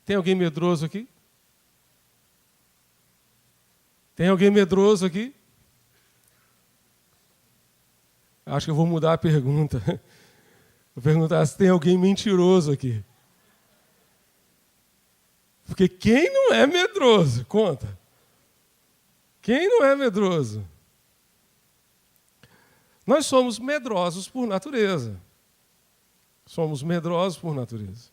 Tem alguém medroso aqui? Tem alguém medroso aqui? Acho que eu vou mudar a pergunta. Vou perguntar se tem alguém mentiroso aqui. Porque quem não é medroso? Conta. Quem não é medroso? Nós somos medrosos por natureza. Somos medrosos por natureza.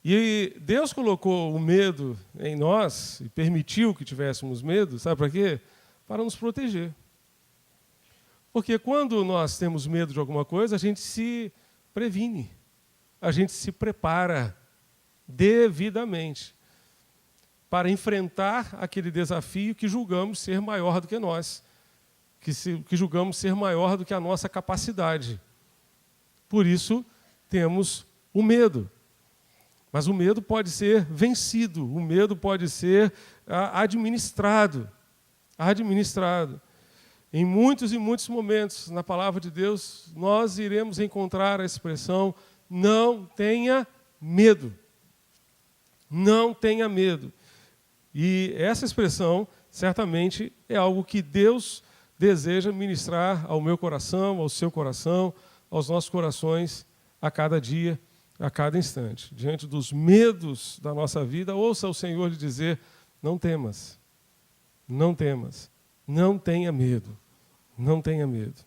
E Deus colocou o medo em nós e permitiu que tivéssemos medo, sabe para quê? Para nos proteger. Porque quando nós temos medo de alguma coisa, a gente se previne, a gente se prepara devidamente para enfrentar aquele desafio que julgamos ser maior do que nós, que julgamos ser maior do que a nossa capacidade. Por isso, temos o medo. Mas o medo pode ser vencido, o medo pode ser administrado. Em muitos e muitos momentos, na palavra de Deus, nós iremos encontrar a expressão: não tenha medo. Não tenha medo. E essa expressão, certamente, é algo que Deus deseja ministrar ao meu coração, ao seu coração, aos nossos corações, a cada dia, a cada instante. Diante dos medos da nossa vida, ouça o Senhor lhe dizer: não temas, não temas, não tenha medo, não tenha medo.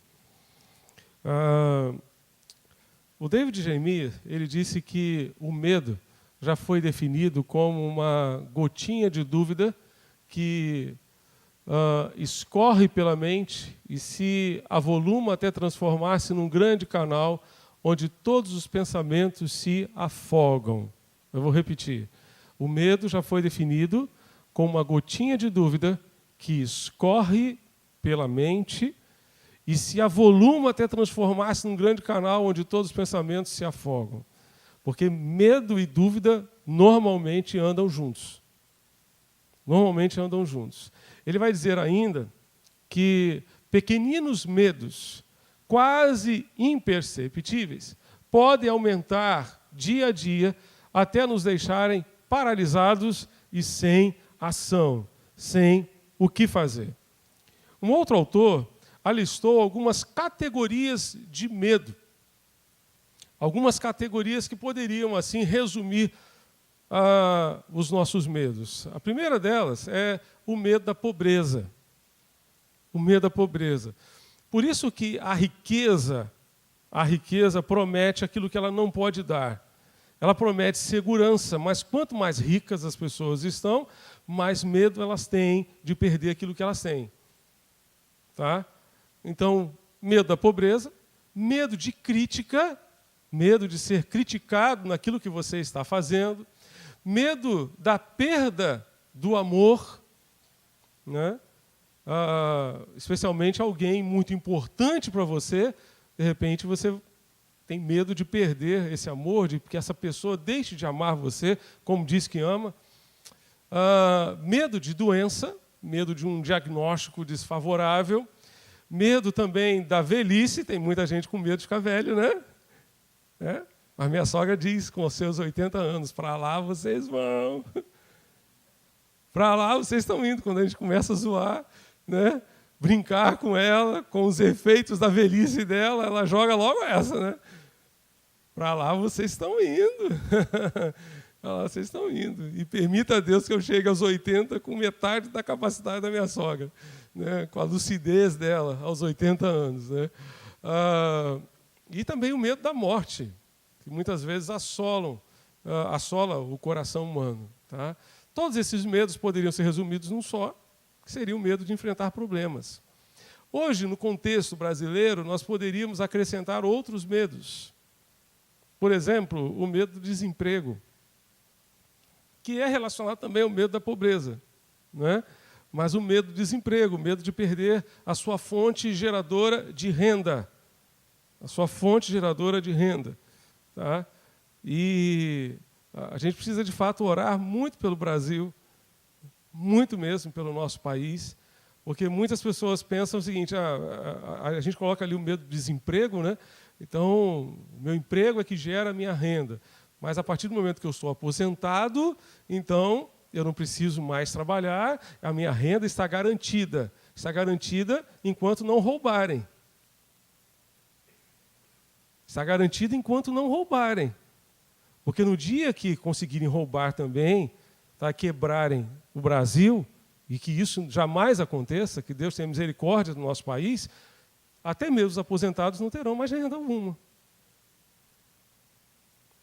O David Jeremias, ele disse que o medo já foi definido como uma gotinha de dúvida que escorre pela mente e se avoluma até transformar-se num grande canal onde todos os pensamentos se afogam. Eu vou repetir. O medo já foi definido como uma gotinha de dúvida que escorre pela mente e se avoluma até transformar-se num grande canal onde todos os pensamentos se afogam. Porque medo e dúvida normalmente andam juntos. Normalmente andam juntos. Ele vai dizer ainda que pequeninos medos, quase imperceptíveis, podem aumentar dia a dia até nos deixarem paralisados e sem ação, sem o que fazer. Um outro autor alistou algumas categorias de medo. Algumas categorias que poderiam, assim, resumir os nossos medos. A primeira delas é o medo da pobreza. O medo da pobreza. Por isso que a riqueza promete aquilo que ela não pode dar. Ela promete segurança, mas quanto mais ricas as pessoas estão, mais medo elas têm de perder aquilo que elas têm. Tá? Então, medo da pobreza, medo de crítica, medo de ser criticado naquilo que você está fazendo, medo da perda do amor, né? Especialmente alguém muito importante para você, de repente você tem medo de perder esse amor, de que essa pessoa deixe de amar você, como diz que ama. Medo de doença, medo de um diagnóstico desfavorável, medo também da velhice, tem muita gente com medo de ficar velho, né? Mas minha sogra diz, com os seus 80 anos, para lá vocês vão. Para lá vocês estão indo, quando a gente começa a zoar, né? Brincar com ela, com os efeitos da velhice dela, ela joga logo essa, né? Para lá vocês estão indo. Para lá vocês estão indo. E permita a Deus que eu chegue aos 80 com metade da capacidade da minha sogra, né? Com a lucidez dela aos 80 anos. Né? E também o medo da morte, que muitas vezes assola o coração humano. Tá? Todos esses medos poderiam ser resumidos num só, que seria o medo de enfrentar problemas. Hoje, no contexto brasileiro, nós poderíamos acrescentar outros medos. Por exemplo, o medo do desemprego, que é relacionado também ao medo da pobreza, né? Mas o medo do desemprego, o medo de perder a sua fonte geradora de renda. A sua fonte geradora de renda. Tá? E a gente precisa, de fato, orar muito pelo Brasil, muito mesmo pelo nosso país, porque muitas pessoas pensam o seguinte: a gente coloca ali o medo do desemprego, né? Então, meu emprego é que gera a minha renda. Mas a partir do momento que eu estou aposentado, então eu não preciso mais trabalhar, a minha renda está garantida. Está garantida enquanto não roubarem. Está garantida enquanto não roubarem. Porque no dia que conseguirem roubar também, tá, quebrarem o Brasil, e que isso jamais aconteça, que Deus tenha misericórdia do nosso país, até mesmo os aposentados não terão mais renda alguma.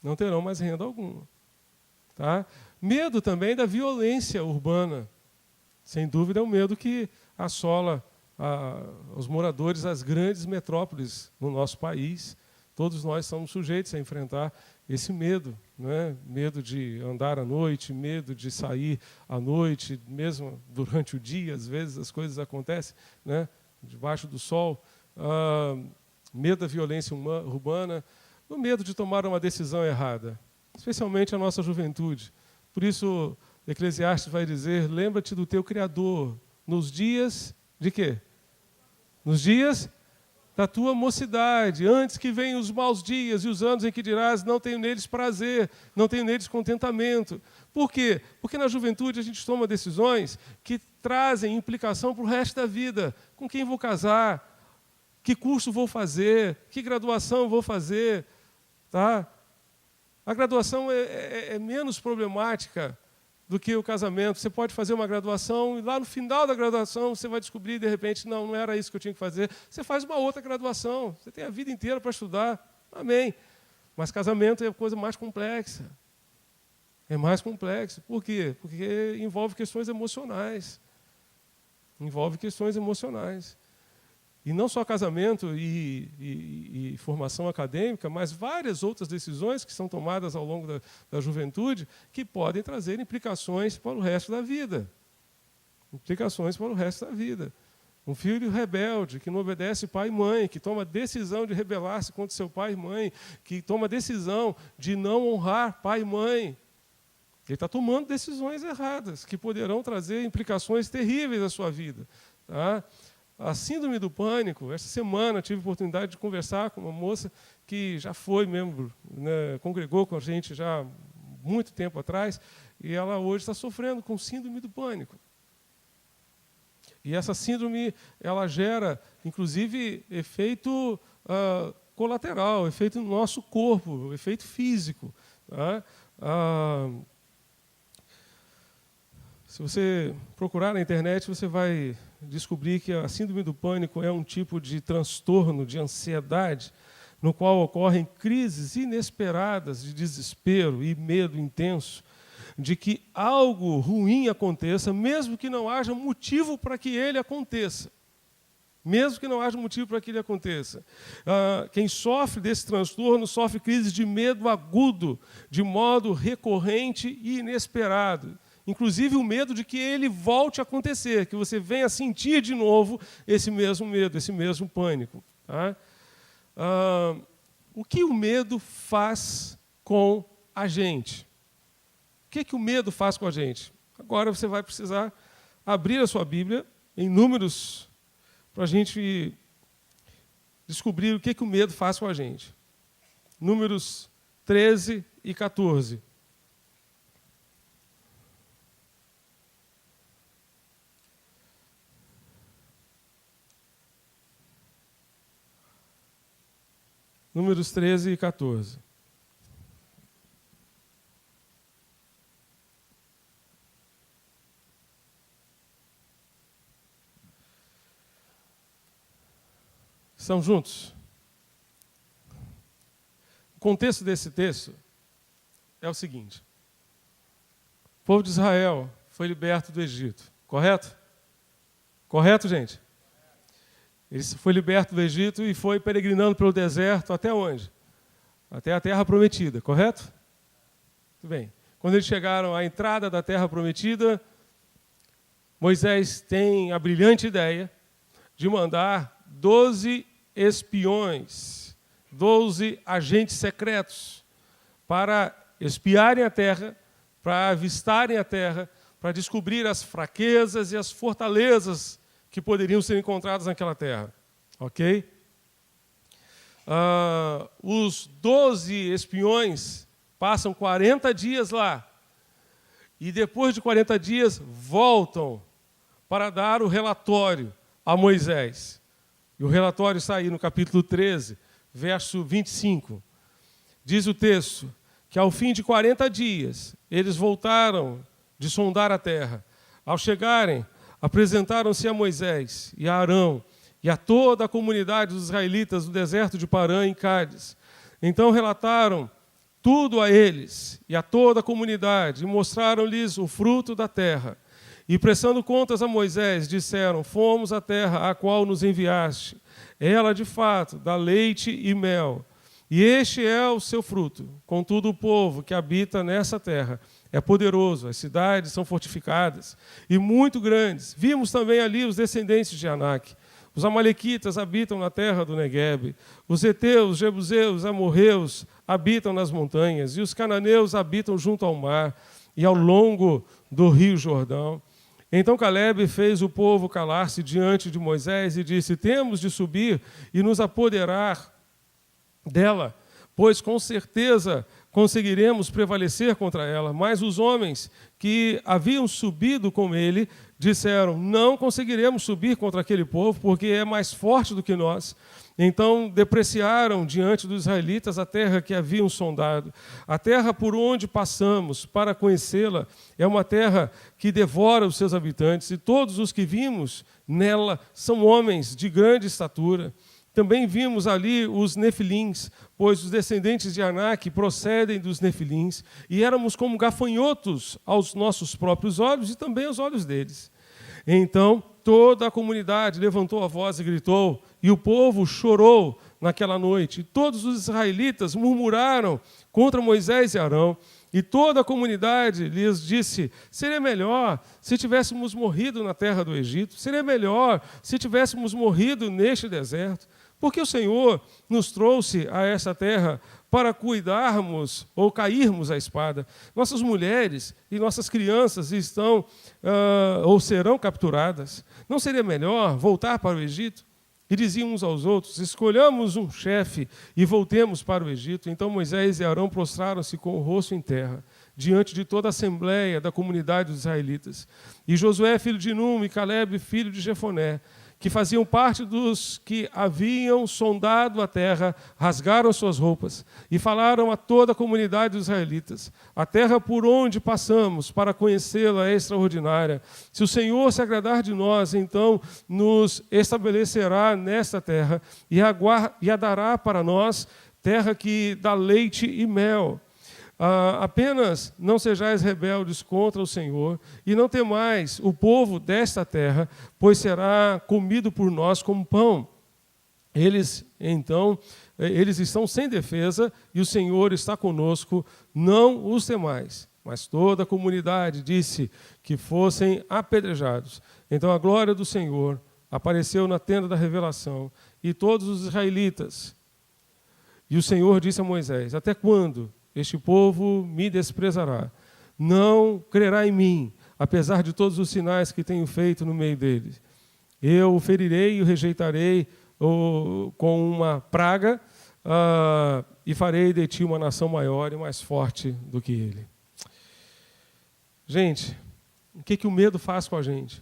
Não terão mais renda alguma. Tá? Medo também da violência urbana. Sem dúvida é um medo que assola os moradores das grandes metrópoles no nosso país. Todos nós somos sujeitos a enfrentar esse medo, né? Medo de andar à noite, medo de sair à noite, mesmo durante o dia, às vezes as coisas acontecem, né? Debaixo do sol. Medo da violência urbana, o medo de tomar uma decisão errada, especialmente a nossa juventude. Por isso, Eclesiastes vai dizer, lembra-te do teu Criador, nos dias de quê? Nos dias da tua mocidade, antes que venham os maus dias e os anos em que dirás, não tenho neles prazer, não tenho neles contentamento. Por quê? Porque na juventude a gente toma decisões que trazem implicação para o resto da vida. Com quem vou casar? Que curso vou fazer? Que graduação vou fazer? Tá? A graduação é menos problemática do que o casamento. Você pode fazer uma graduação e lá no final da graduação você vai descobrir, de repente, não era isso que eu tinha que fazer. Você faz uma outra graduação. Você tem a vida inteira para estudar. Amém. Mas casamento é a coisa mais complexa. É mais complexo. Por quê? Porque envolve questões emocionais. Envolve questões emocionais. E não só casamento e formação acadêmica, mas várias outras decisões que são tomadas ao longo da juventude que podem trazer implicações para o resto da vida. Implicações para o resto da vida. Um filho rebelde, que não obedece pai e mãe, que toma decisão de rebelar-se contra seu pai e mãe, que toma decisão de não honrar pai e mãe. Ele está tomando decisões erradas, que poderão trazer implicações terríveis à sua vida. Tá? A síndrome do pânico, essa semana tive a oportunidade de conversar com uma moça que já foi membro, né, congregou com a gente já há muito tempo atrás, e ela hoje está sofrendo com síndrome do pânico. E essa síndrome, ela gera, inclusive, efeito colateral, efeito no nosso corpo, efeito físico. Tá? Se você procurar na internet, você vai descobrir que a síndrome do pânico é um tipo de transtorno de ansiedade no qual ocorrem crises inesperadas de desespero e medo intenso de que algo ruim aconteça, mesmo que não haja motivo para que ele aconteça. Mesmo que não haja motivo para que ele aconteça. Quem sofre desse transtorno sofre crises de medo agudo, de modo recorrente e inesperado. Inclusive o medo de que ele volte a acontecer, que você venha sentir de novo esse mesmo medo, esse mesmo pânico. Tá? O que o medo faz com a gente? O que o medo faz com a gente? Agora você vai precisar abrir a sua Bíblia em Números para a gente descobrir o que o medo faz com a gente. Números 13 e 14. Números 13 e 14. Estão juntos? O contexto desse texto é o seguinte. O povo de Israel foi liberto do Egito, correto? Correto, gente? Ele foi liberto do Egito e foi peregrinando pelo deserto até onde? Até a Terra Prometida, correto? Muito bem. Quando eles chegaram à entrada da Terra Prometida, Moisés tem a brilhante ideia de mandar 12 espiões, 12 agentes secretos, para espiarem a terra, para avistarem a terra, para descobrir as fraquezas e as fortalezas que poderiam ser encontradas naquela terra. Ok? os 12 espiões passam 40 dias lá. E depois de 40 dias, voltam para dar o relatório a Moisés. E o relatório está aí no capítulo 13, verso 25. Diz o texto que ao fim de 40 dias, eles voltaram de sondar a terra. Ao chegarem, apresentaram-se a Moisés e a Arão e a toda a comunidade dos israelitas do deserto de Parã, em Cádiz. Então relataram tudo a eles e a toda a comunidade e mostraram-lhes o fruto da terra. E prestando contas a Moisés, disseram: fomos à terra a qual nos enviaste. Ela, de fato, dá leite e mel. E este é o seu fruto. Contudo, o povo que habita nessa terra é poderoso, as cidades são fortificadas e muito grandes. Vimos também ali os descendentes de Anak. Os amalequitas habitam na terra do Neguebe. Os heteus, os jebuseus, amorreus habitam nas montanhas. E os cananeus habitam junto ao mar e ao longo do rio Jordão. Então Calebe fez o povo calar-se diante de Moisés e disse: temos de subir e nos apoderar dela, pois com certeza conseguiremos prevalecer contra ela. Mas os homens que haviam subido com ele disseram: não conseguiremos subir contra aquele povo, porque é mais forte do que nós. Então depreciaram diante dos israelitas a terra que haviam sondado. A terra por onde passamos para conhecê-la é uma terra que devora os seus habitantes, e todos os que vimos nela são homens de grande estatura. Também vimos ali os nefilins, pois os descendentes de Anak procedem dos nefilins, e éramos como gafanhotos aos nossos próprios olhos e também aos olhos deles. Então toda a comunidade levantou a voz e gritou, e o povo chorou naquela noite. E todos os israelitas murmuraram contra Moisés e Arão, e toda a comunidade lhes disse: seria melhor se tivéssemos morrido na terra do Egito, seria melhor se tivéssemos morrido neste deserto, porque o Senhor nos trouxe a essa terra para cuidarmos ou cairmos à espada. Nossas mulheres e nossas crianças estão ou serão capturadas. Não seria melhor voltar para o Egito? E diziam uns aos outros: escolhamos um chefe e voltemos para o Egito. Então Moisés e Arão prostraram-se com o rosto em terra, diante de toda a assembleia da comunidade dos israelitas. E Josué, filho de Num, e Calebe, filho de Jefoné, que faziam parte dos que haviam sondado a terra, rasgaram suas roupas e falaram a toda a comunidade dos israelitas: a terra por onde passamos para conhecê-la é extraordinária. Se o Senhor se agradar de nós, então nos estabelecerá nesta terra e a dará para nós, terra que dá leite e mel. Apenas não sejais rebeldes contra o Senhor, e não temais o povo desta terra, pois será comido por nós como pão. Eles estão sem defesa, e o Senhor está conosco, não os temais. Mas toda a comunidade disse que fossem apedrejados. Então a glória do Senhor apareceu na tenda da revelação, e todos os israelitas. E o Senhor disse a Moisés: até quando este povo me desprezará? Não crerá em mim, apesar de todos os sinais que tenho feito no meio deles. Eu o ferirei e o rejeitarei com uma praga, e farei de ti uma nação maior e mais forte do que ele. Gente, o que o medo faz com a gente?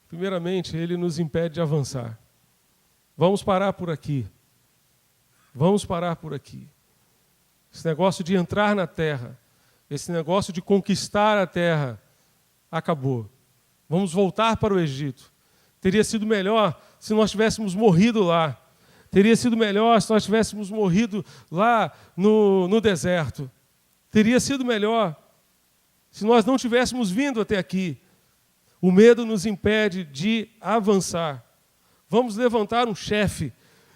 Primeiramente, ele nos impede de avançar. Vamos parar por aqui. Vamos parar por aqui. Esse negócio de entrar na terra, esse negócio de conquistar a terra, acabou. Vamos voltar para o Egito. Teria sido melhor se nós tivéssemos morrido lá. Teria sido melhor se nós tivéssemos morrido lá no deserto. Teria sido melhor se nós não tivéssemos vindo até aqui. O medo nos impede de avançar. Vamos levantar um chefe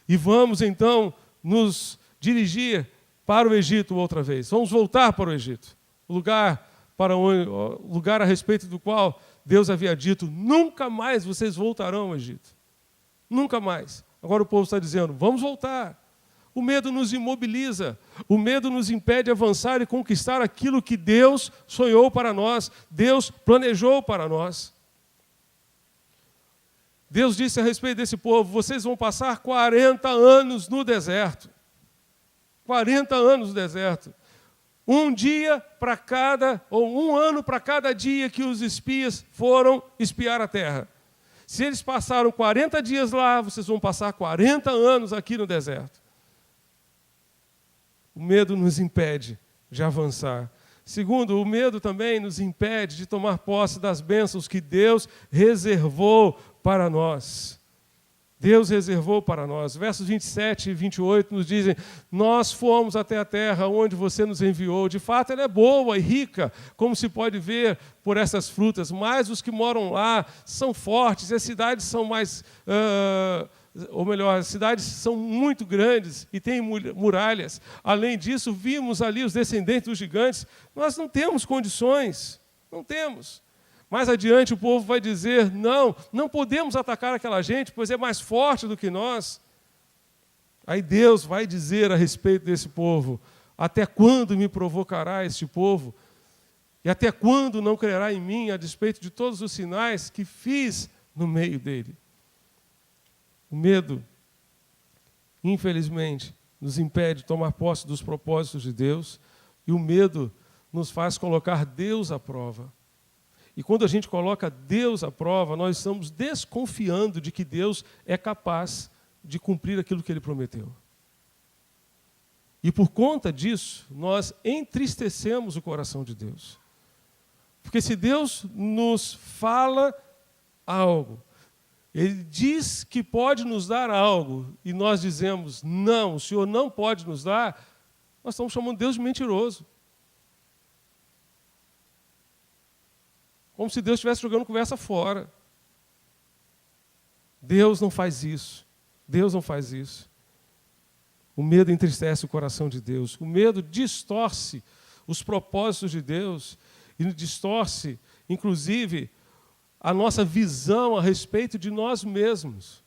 e vamos então nos dirigir para o Egito outra vez. Vamos voltar para o Egito, o lugar a respeito do qual Deus havia dito: nunca mais vocês voltarão ao Egito. Nunca mais. Agora o povo está dizendo: vamos voltar. O medo nos imobiliza, o medo nos impede de avançar e conquistar aquilo que Deus sonhou para nós, Deus planejou para nós. Deus disse a respeito desse povo: vocês vão passar 40 anos no deserto. 40 anos no deserto. Um dia para cada, ou um ano para cada dia que os espias foram espiar a terra. Se eles passaram 40 dias lá, vocês vão passar 40 anos aqui no deserto. O medo nos impede de avançar. Segundo, o medo também nos impede de tomar posse das bênçãos que Deus reservou para nós. Deus reservou para nós. Versos 27 e 28 nos dizem: nós fomos até a terra onde você nos enviou. De fato, ela é boa e rica, como se pode ver por essas frutas, mas os que moram lá são fortes, e as cidades são mais... ou melhor, as cidades são muito grandes e têm muralhas. Além disso, vimos ali os descendentes dos gigantes. Nós não temos condições, não temos. Mais adiante o povo vai dizer: não podemos atacar aquela gente, pois é mais forte do que nós. Aí Deus vai dizer a respeito desse povo: até quando me provocará este povo? E até quando não crerá em mim, a despeito de todos os sinais que fiz no meio dele? O medo, infelizmente, nos impede de tomar posse dos propósitos de Deus, e o medo nos faz colocar Deus à prova. E quando a gente coloca Deus à prova, nós estamos desconfiando de que Deus é capaz de cumprir aquilo que Ele prometeu. E por conta disso, nós entristecemos o coração de Deus. Porque se Deus nos fala algo, Ele diz que pode nos dar algo, e nós dizemos: não, o Senhor não pode nos dar, nós estamos chamando Deus de mentiroso. Como se Deus estivesse jogando conversa fora. Deus não faz isso. Deus não faz isso. O medo entristece o coração de Deus. O medo distorce os propósitos de Deus e distorce, inclusive, a nossa visão a respeito de nós mesmos.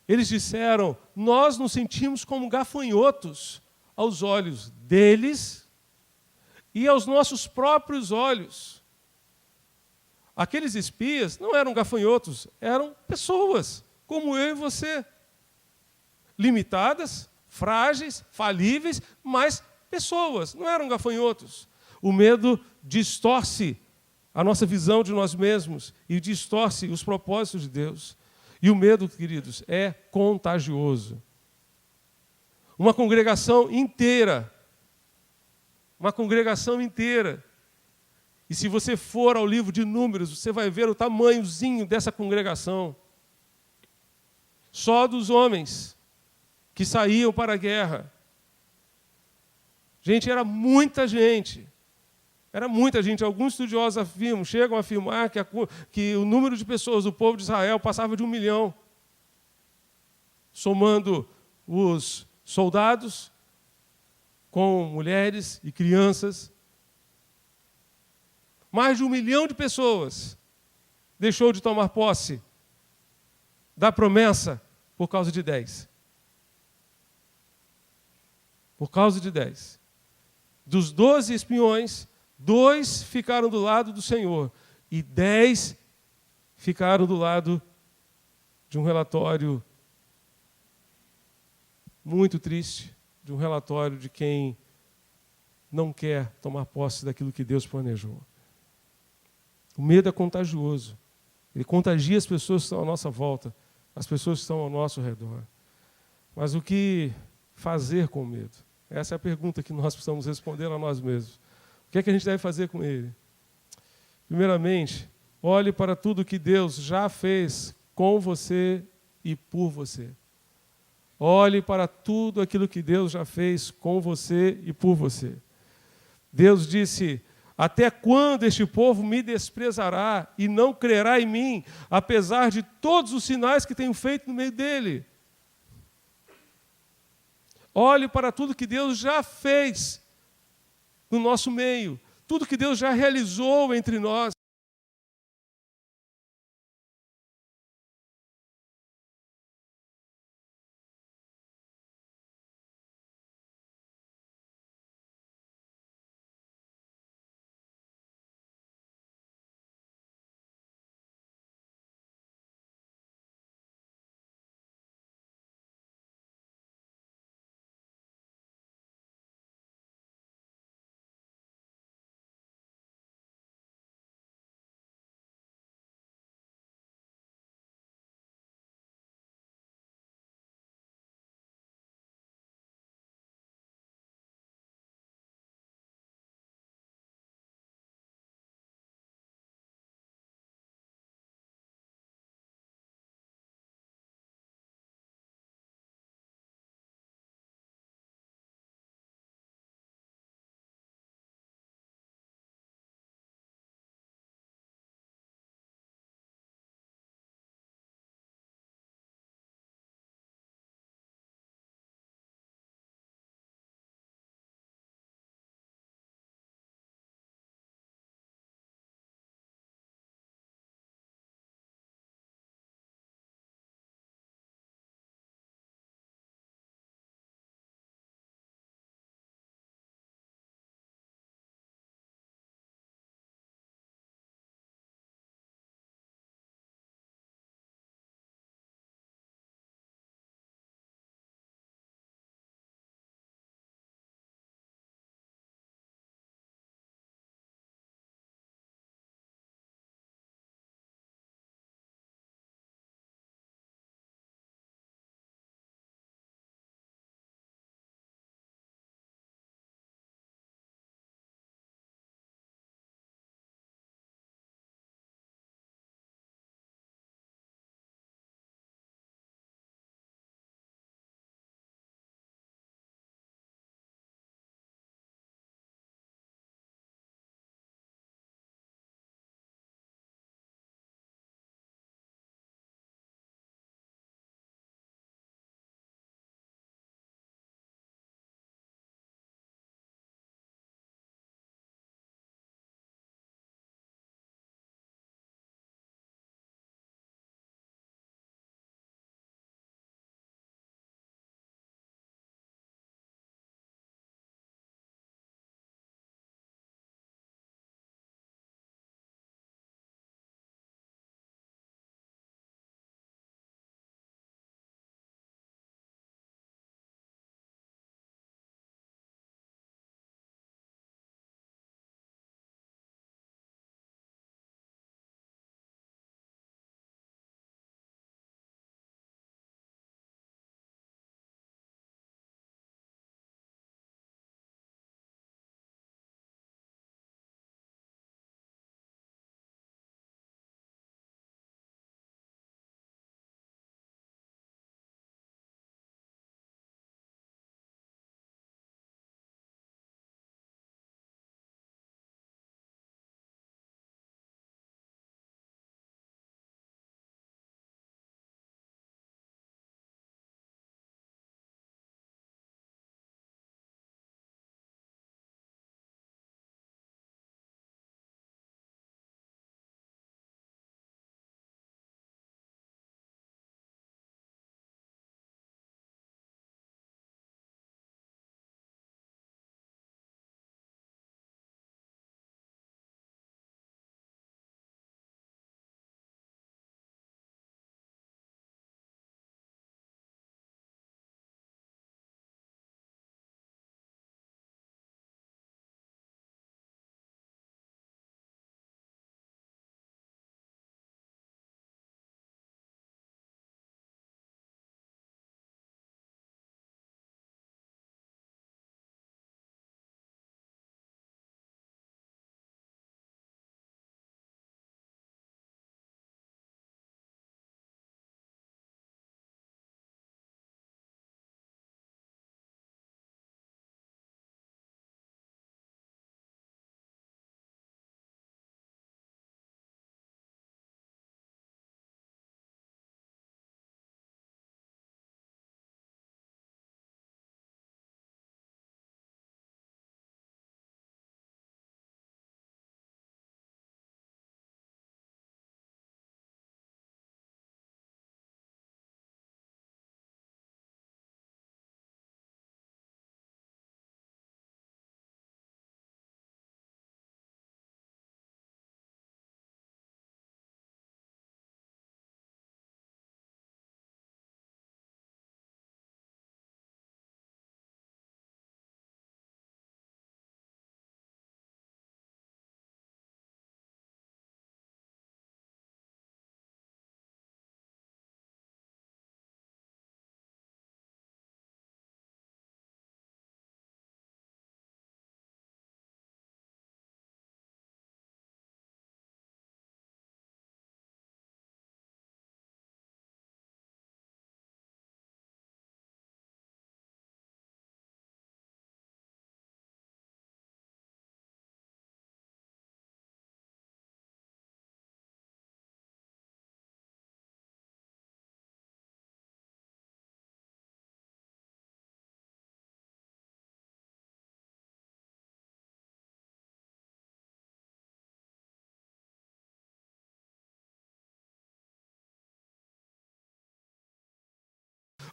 Eles disseram: nós nos sentimos como gafanhotos aos olhos deles e aos nossos próprios olhos. Aqueles espias não eram gafanhotos, eram pessoas, como eu e você. Limitadas, frágeis, falíveis, mas pessoas, não eram gafanhotos. O medo distorce a nossa visão de nós mesmos e distorce os propósitos de Deus. E o medo, queridos, é contagioso. Uma congregação inteira, e se você for ao livro de Números, você vai ver o tamanhozinho dessa congregação. Só dos homens que saíam para a guerra. Gente, era muita gente. Era muita gente. Alguns estudiosos chegam a afirmar que o número de pessoas do povo de Israel passava de 1 milhão. Somando os soldados com mulheres e crianças. Mais de 1 milhão de pessoas deixou de tomar posse da promessa por causa de 10. Por causa de 10. Dos 12 espiões, 2 ficaram do lado do Senhor e 10 ficaram do lado de um relatório muito triste, de um relatório de quem não quer tomar posse daquilo que Deus planejou. O medo é contagioso. Ele contagia as pessoas que estão à nossa volta, as pessoas que estão ao nosso redor. Mas o que fazer com o medo? Essa é a pergunta que nós precisamos responder a nós mesmos. O que é que a gente deve fazer com ele? Primeiramente, olhe para tudo que Deus já fez com você e por você. Olhe para tudo aquilo que Deus já fez com você e por você. Deus disse: até quando este povo me desprezará e não crerá em mim, apesar de todos os sinais que tenho feito no meio dele? Olhe para tudo que Deus já fez no nosso meio, tudo que Deus já realizou entre nós.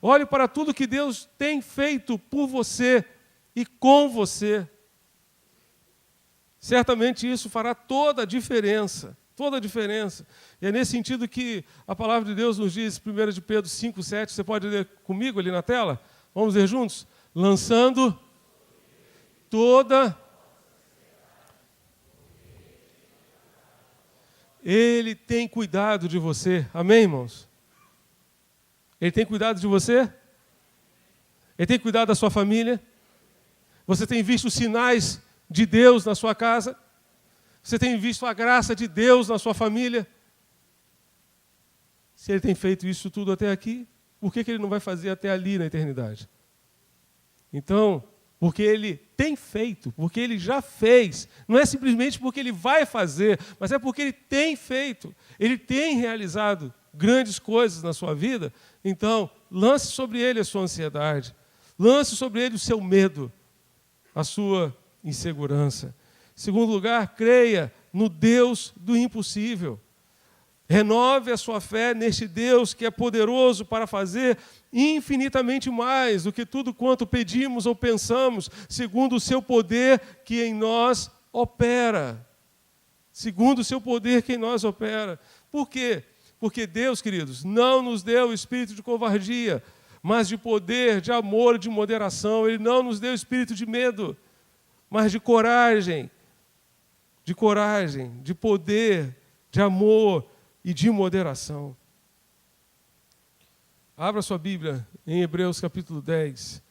Olhe para tudo que Deus tem feito por você e com você. Certamente isso fará toda a diferença. Toda a diferença. E é nesse sentido que a palavra de Deus nos diz, 1 de Pedro 5,7, você pode ler comigo ali na tela? Vamos ler juntos? Lançando toda... Ele tem cuidado de você. Amém, irmãos? Ele tem cuidado de você? Ele tem cuidado da sua família? Você tem visto sinais de Deus na sua casa? Você tem visto a graça de Deus na sua família? Se Ele tem feito isso tudo até aqui, por que Ele não vai fazer até ali na eternidade? Então, porque Ele tem feito, porque Ele já fez. Não é simplesmente porque Ele vai fazer, mas é porque Ele tem feito. Ele tem realizado grandes coisas na sua vida. Então, lance sobre Ele a sua ansiedade. Lance sobre Ele o seu medo, a sua insegurança. Em segundo lugar, creia no Deus do impossível. Renove a sua fé neste Deus que é poderoso para fazer infinitamente mais do que tudo quanto pedimos ou pensamos, segundo o seu poder que em nós opera. Segundo o seu poder que em nós opera. Por quê? Porque Deus, queridos, não nos deu o espírito de covardia, mas de poder, de amor, de moderação. Ele não nos deu o espírito de medo, mas de coragem, de poder, de amor e de moderação. Abra sua Bíblia em Hebreus capítulo 10.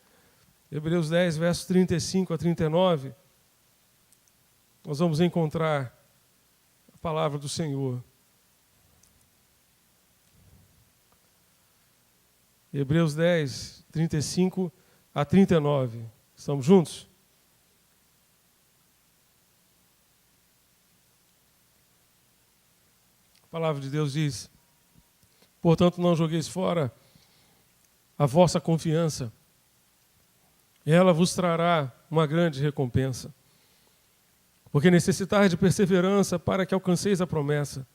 Hebreus 10, versos 35 a 39. Nós vamos encontrar a palavra do Senhor. Hebreus 10, 35 a 39. Estamos juntos? A palavra de Deus diz: portanto, não jogueis fora a vossa confiança, ela vos trará uma grande recompensa. Porque necessitais de perseverança para que alcanceis a promessa,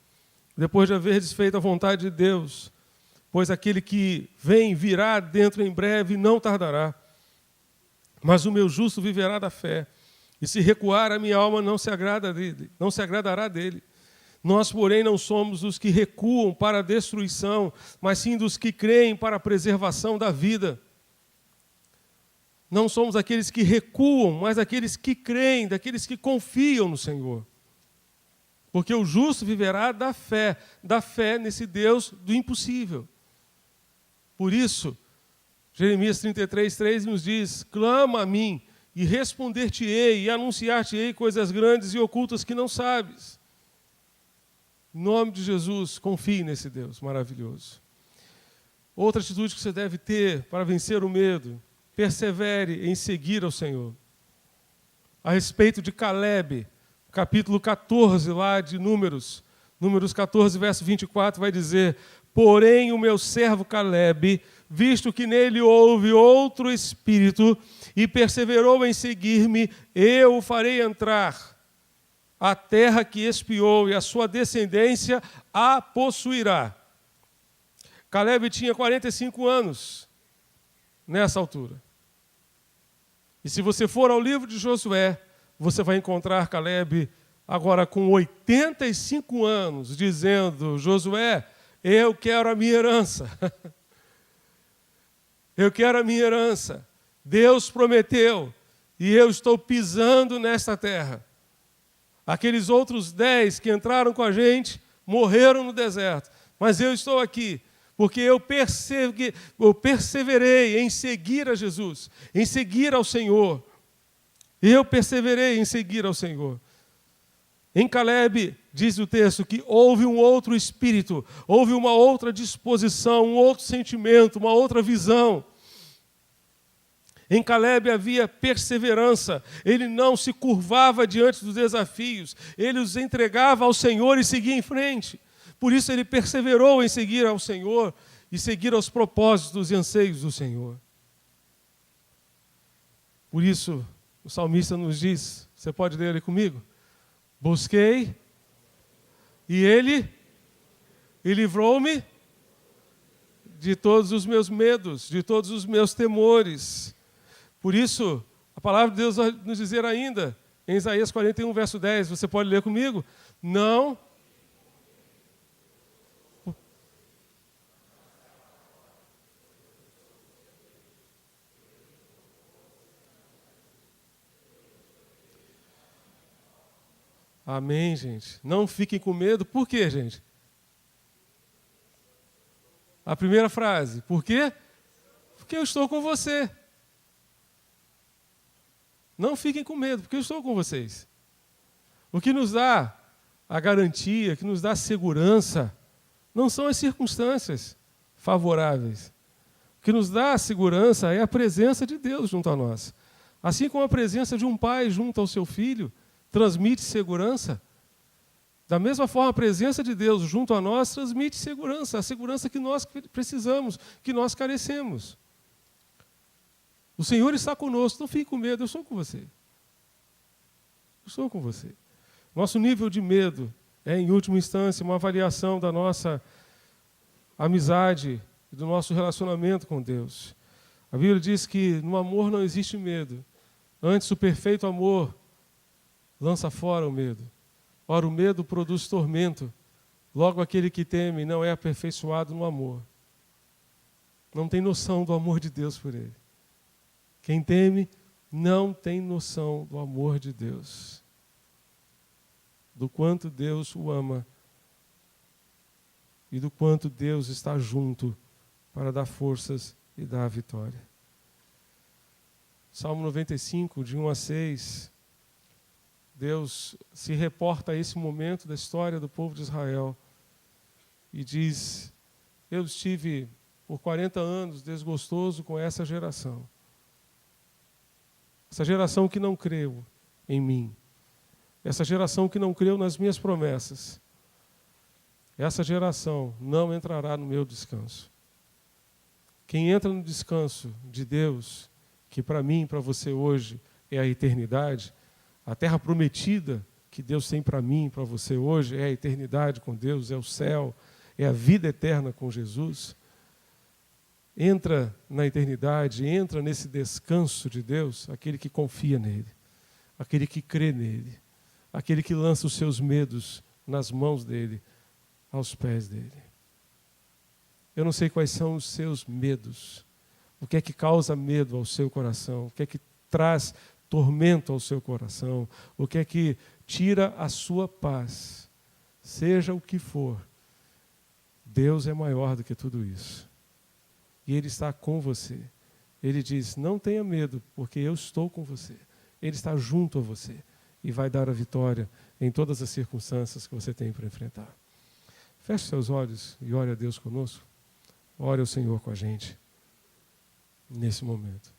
depois de haverdes feito a vontade de Deus, pois aquele que vem virá dentro em breve e não tardará. Mas o meu justo viverá da fé, e se recuar a minha alma não se agradará dele. Nós, porém, não somos dos que recuam para a destruição, mas sim dos que creem para a preservação da vida. Não somos aqueles que recuam, mas aqueles que creem, daqueles que confiam no Senhor. Porque o justo viverá da fé nesse Deus do impossível. Por isso, Jeremias 33:3 nos diz: clama a mim, e responder-te-ei, e anunciar-te-ei coisas grandes e ocultas que não sabes. Em nome de Jesus, confie nesse Deus maravilhoso. Outra atitude que você deve ter para vencer o medo: persevere em seguir ao Senhor. A respeito de Caleb, capítulo 14 lá de Números 14, verso 24, vai dizer: porém o meu servo Caleb, visto que nele houve outro espírito, e perseverou em seguir-me, eu o farei entrar a terra que espiou, e a sua descendência a possuirá. Caleb tinha 45 anos nessa altura. E se você for ao livro de Josué, você vai encontrar Caleb agora com 85 anos, dizendo: Josué, eu quero a minha herança. Eu quero a minha herança. Deus prometeu, e eu estou pisando nesta terra. Aqueles outros 10 que entraram com a gente morreram no deserto. Mas eu estou aqui, porque eu perseverei em seguir a Jesus, em seguir ao Senhor. Eu perseverei em seguir ao Senhor. Em Caleb, diz o texto, que houve um outro espírito, houve uma outra disposição, um outro sentimento, uma outra visão. Em Caleb havia perseverança, ele não se curvava diante dos desafios, ele os entregava ao Senhor e seguia em frente. Por isso ele perseverou em seguir ao Senhor e seguir aos propósitos e anseios do Senhor. Por isso o salmista nos diz, você pode ler ele comigo? Busquei e ele livrou-me de todos os meus medos, de todos os meus temores. Por isso, a palavra de Deus vai nos dizer ainda, em Isaías 41, verso 10, você pode ler comigo? Não. Amém, gente. Não fiquem com medo. Por quê, gente? A primeira frase. Por quê? Porque eu estou com você. Não fiquem com medo, porque eu estou com vocês. O que nos dá a garantia, que nos dá a segurança, não são as circunstâncias favoráveis. O que nos dá a segurança é a presença de Deus junto a nós. Assim como a presença de um pai junto ao seu filho transmite segurança, da mesma forma a presença de Deus junto a nós transmite segurança, a segurança que nós precisamos, que nós carecemos. O Senhor está conosco, não fique com medo, eu estou com você. Eu estou com você. Nosso nível de medo é, em última instância, uma avaliação da nossa amizade e do nosso relacionamento com Deus. A Bíblia diz que no amor não existe medo. Antes, o perfeito amor lança fora o medo. Ora, o medo produz tormento. Logo, aquele que teme não é aperfeiçoado no amor. Não tem noção do amor de Deus por ele. Quem teme não tem noção do amor de Deus, do quanto Deus o ama e do quanto Deus está junto para dar forças e dar a vitória. Salmo 95, de 1 a 6, Deus se reporta a esse momento da história do povo de Israel e diz: eu estive por 40 anos desgostoso com essa geração que não creu em mim, essa geração que não creu nas minhas promessas, essa geração não entrará no meu descanso. Quem entra no descanso de Deus, que para mim e para você hoje é a eternidade, a terra prometida que Deus tem para mim e para você hoje é a eternidade com Deus, é o céu, é a vida eterna com Jesus. Entra na eternidade, entra nesse descanso de Deus, aquele que confia nele, aquele que crê nele, aquele que lança os seus medos nas mãos dele, aos pés dele. Eu não sei quais são os seus medos, o que é que causa medo ao seu coração, o que é que traz tormento ao seu coração, o que é que tira a sua paz. Seja o que for, Deus é maior do que tudo isso. E Ele está com você. Ele diz, não tenha medo, porque eu estou com você. Ele está junto a você e vai dar a vitória em todas as circunstâncias que você tem para enfrentar. Feche seus olhos e ore a Deus conosco. Ore ao Senhor com a gente nesse momento.